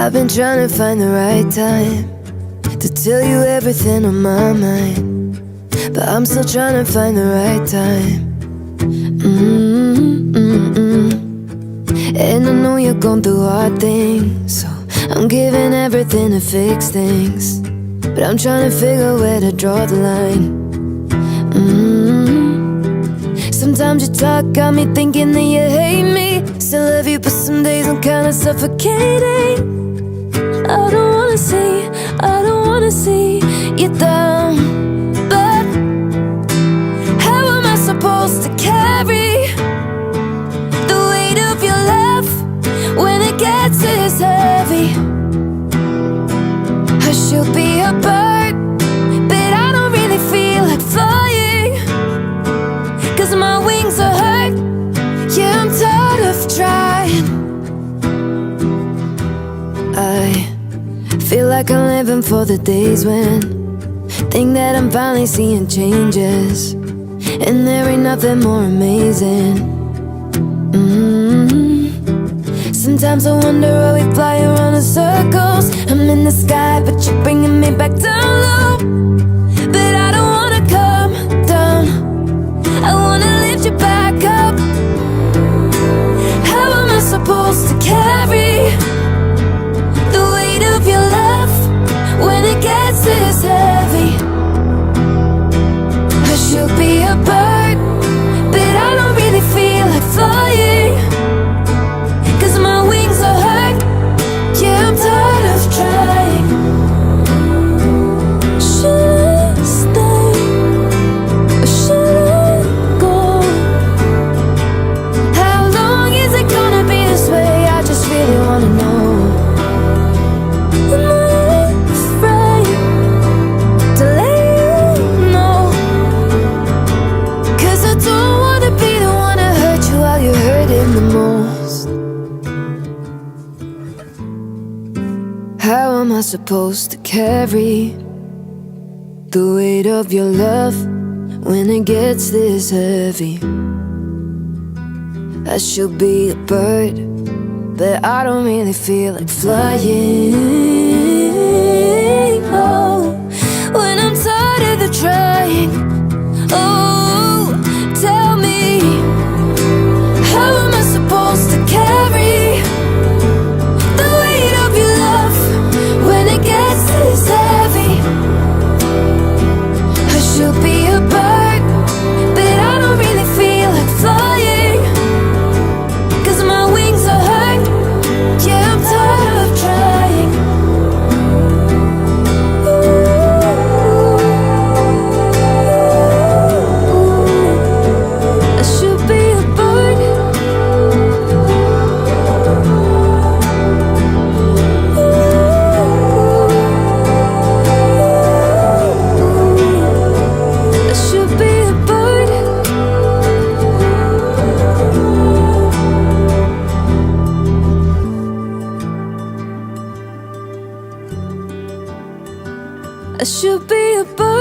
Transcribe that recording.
I've been trying to find the right time to tell you everything on my mind, but I'm still trying to find the right time. And I know you're going through hard things, so I'm giving everything to fix things, but I'm trying to figure where to draw the line. Sometimes your talk got me thinking that you hate me. Still love you, but some days I'm kinda suffocating. I don't wanna see you down, but how am I supposed to carry the weight of your love when it gets this heavy? I should be a bird, but I don't really feel like flying, 'cause my wings are hurt. Yeah, I'm tired of trying. I feel like I'm living for the days when think that I'm finally seeing changes, and there ain't nothing more amazing. Sometimes I wonder why we fly around in circles. I'm in the sky, but you're bringing me back down low. But I don't wanna come down, I wanna lift you back up. How am I supposed to carry the weight of your love when it gets this heavy? I should be a bird, but I don't really feel like flying, 'cause my wings are hurt. Yeah, I'm tired of trying. Should I stay or should I go? How long is it gonna be this way? I just really wanna know. Am I afraid to let you know? 'Cause I don't wanna be the one to hurt you while you're hurting the most. How am I supposed to carry the weight of your love when it gets this heavy? I should be a bird, but I don't really feel like flying. Oh, when I'm tired of trying. Oh, tell me, how am I supposed to carry the weight of your love when it gets this heavy? I should be a bird, but I don't really feel like flying, 'cause my wings are hurt. Yeah, I'm tired of trying. I should be a bird. I should be a bird. I should be a bird.